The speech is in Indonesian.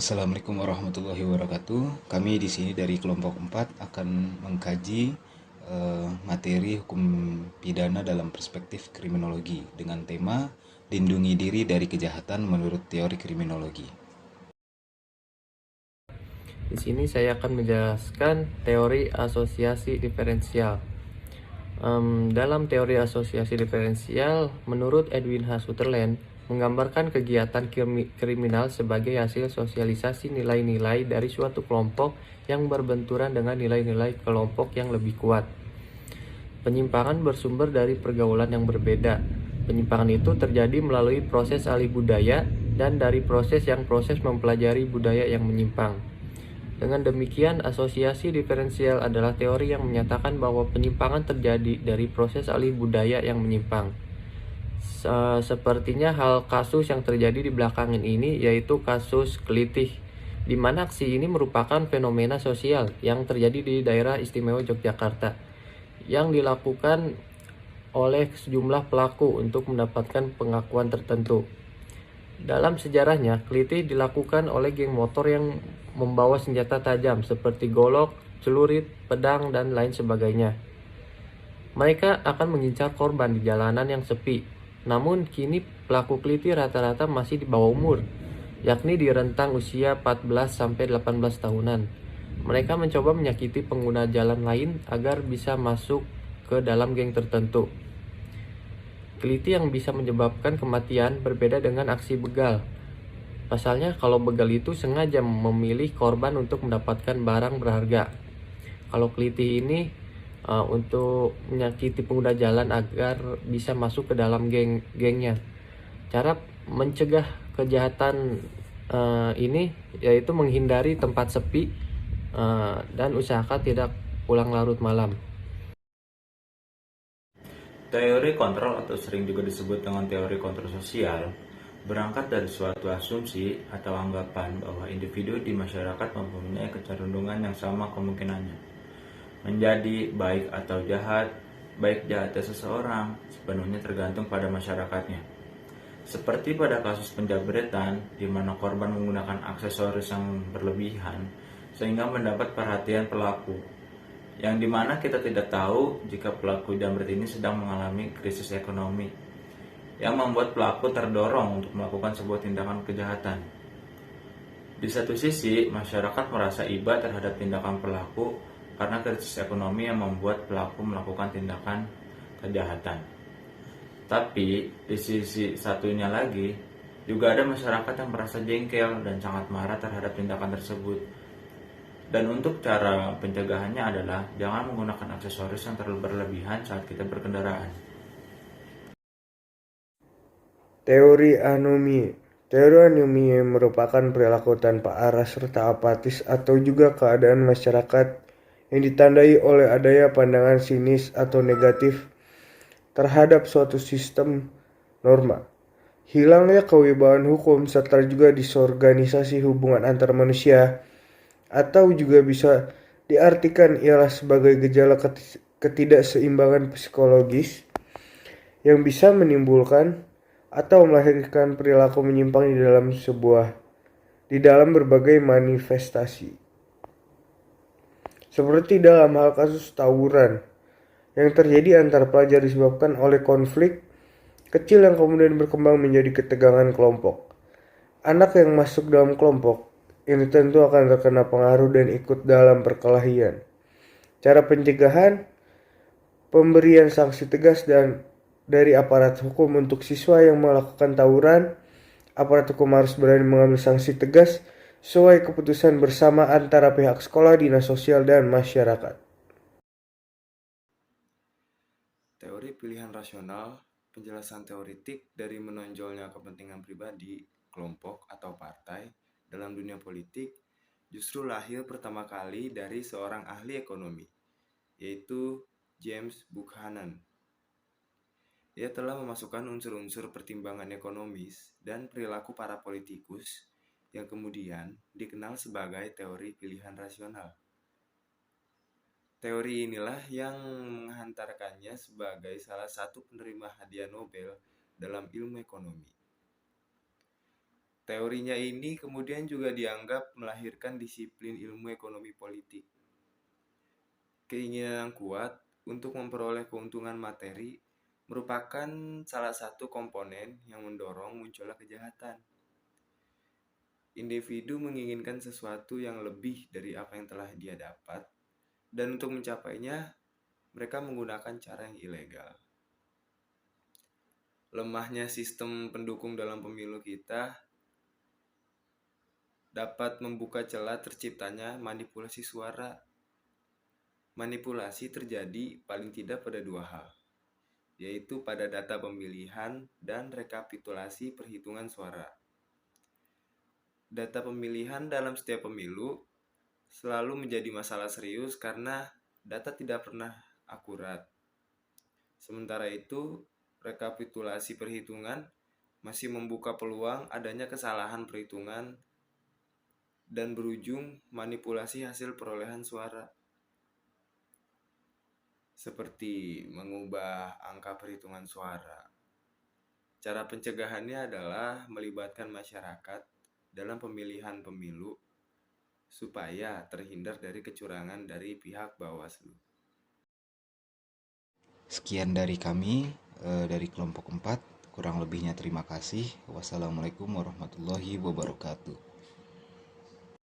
Assalamualaikum warahmatullahi wabarakatuh. Kami di sini dari kelompok 4 akan mengkaji materi hukum pidana dalam perspektif kriminologi dengan tema lindungi diri dari kejahatan menurut teori kriminologi. Di sini saya akan menjelaskan teori asosiasi diferensial. Dalam teori asosiasi diferensial, menurut Edwin H. Sutherland, menggambarkan kegiatan kriminal sebagai hasil sosialisasi nilai-nilai dari suatu kelompok yang berbenturan dengan nilai-nilai kelompok yang lebih kuat. Penyimpangan bersumber dari pergaulan yang berbeda. Penyimpangan itu terjadi melalui proses alih budaya dan dari proses mempelajari budaya yang menyimpang. Dengan demikian, asosiasi diferensial adalah teori yang menyatakan bahwa penyimpangan terjadi dari proses alih budaya yang menyimpang. Sepertinya hal kasus yang terjadi di belakangan ini, yaitu kasus Kelitih, di mana aksi ini merupakan fenomena sosial yang terjadi di daerah istimewa Yogyakarta, yang dilakukan oleh sejumlah pelaku untuk mendapatkan pengakuan tertentu. Dalam sejarahnya, Kelitih dilakukan oleh geng motor yang membawa senjata tajam seperti golok, celurit, pedang, dan lain sebagainya. Mereka akan mengincar korban di jalanan yang sepi. Namun kini pelaku Kelitih rata-rata masih di bawah umur, yakni di rentang usia 14-18 tahunan. Mereka mencoba menyakiti pengguna jalan lain agar bisa masuk ke dalam geng tertentu. Kelitih yang bisa menyebabkan kematian berbeda dengan aksi begal. Pasalnya, kalau begal itu sengaja memilih korban untuk mendapatkan barang berharga. Kalau kelitih ini untuk menyakiti pengguna jalan agar bisa masuk ke dalam gengnya. Cara mencegah kejahatan ini yaitu menghindari tempat sepi dan usahakan tidak pulang larut malam. Teori kontrol atau sering juga disebut dengan teori kontrol sosial berangkat dari suatu asumsi atau anggapan bahwa individu di masyarakat mempunyai kecenderungan yang sama kemungkinannya menjadi baik atau jahat. Baik jahatnya seseorang sepenuhnya tergantung pada masyarakatnya. Seperti pada kasus penjabretan, di mana korban menggunakan aksesoris yang berlebihan sehingga mendapat perhatian pelaku, yang dimana kita tidak tahu jika pelaku jambret ini sedang mengalami krisis ekonomi yang membuat pelaku terdorong untuk melakukan sebuah tindakan kejahatan. Di satu sisi, masyarakat merasa iba terhadap tindakan pelaku karena krisis ekonomi yang membuat pelaku melakukan tindakan kejahatan. Tapi di sisi satunya lagi, juga ada masyarakat yang merasa jengkel dan sangat marah terhadap tindakan tersebut. Dan untuk cara pencegahannya adalah jangan menggunakan aksesoris yang terlalu berlebihan saat kita berkendaraan. Teori anomie. Teori anomie merupakan perilaku tanpa arah serta apatis atau juga keadaan masyarakat yang ditandai oleh adanya pandangan sinis atau negatif terhadap suatu sistem norma. Hilangnya kewibawaan hukum serta juga disorganisasi hubungan antar manusia, atau juga bisa diartikan ialah sebagai gejala ketidakseimbangan psikologis yang bisa menimbulkan atau melahirkan perilaku menyimpang di dalam berbagai manifestasi. Seperti dalam hal kasus tawuran yang terjadi antar pelajar disebabkan oleh konflik kecil yang kemudian berkembang menjadi ketegangan kelompok. Anak yang masuk dalam kelompok ini tentu akan terkena pengaruh dan ikut dalam perkelahian. Cara pencegahan, pemberian sanksi tegas dan dari aparat hukum untuk siswa yang melakukan tawuran. Aparat hukum harus berani mengambil sanksi tegas sesuai keputusan bersama antara pihak sekolah, dinas sosial, dan masyarakat. Teori pilihan rasional, penjelasan teoritik dari menonjolnya kepentingan pribadi, kelompok, atau partai dalam dunia politik justru lahir pertama kali dari seorang ahli ekonomi, yaitu James Buchanan. Ia telah memasukkan unsur-unsur pertimbangan ekonomis dan perilaku para politikus yang kemudian dikenal sebagai teori pilihan rasional. Teori inilah yang menghantarkannya sebagai salah satu penerima hadiah Nobel dalam ilmu ekonomi. Teorinya ini kemudian juga dianggap melahirkan disiplin ilmu ekonomi politik. Keinginan yang kuat untuk memperoleh keuntungan materi merupakan salah satu komponen yang mendorong munculnya kejahatan. Individu menginginkan sesuatu yang lebih dari apa yang telah dia dapat, dan untuk mencapainya, mereka menggunakan cara yang ilegal. Lemahnya sistem pendukung dalam pemilu kita dapat membuka celah terciptanya manipulasi suara. Manipulasi terjadi paling tidak pada dua hal, yaitu pada data pemilihan dan rekapitulasi perhitungan suara. Data pemilihan dalam setiap pemilu selalu menjadi masalah serius karena data tidak pernah akurat. Sementara itu, rekapitulasi perhitungan masih membuka peluang adanya kesalahan perhitungan dan berujung manipulasi hasil perolehan suara. Seperti mengubah angka perhitungan suara. Cara pencegahannya adalah melibatkan masyarakat dalam pemilihan pemilu supaya terhindar dari kecurangan dari pihak Bawaslu. Sekian dari kami, dari kelompok 4. Kurang lebihnya terima kasih. Wassalamualaikum warahmatullahi wabarakatuh.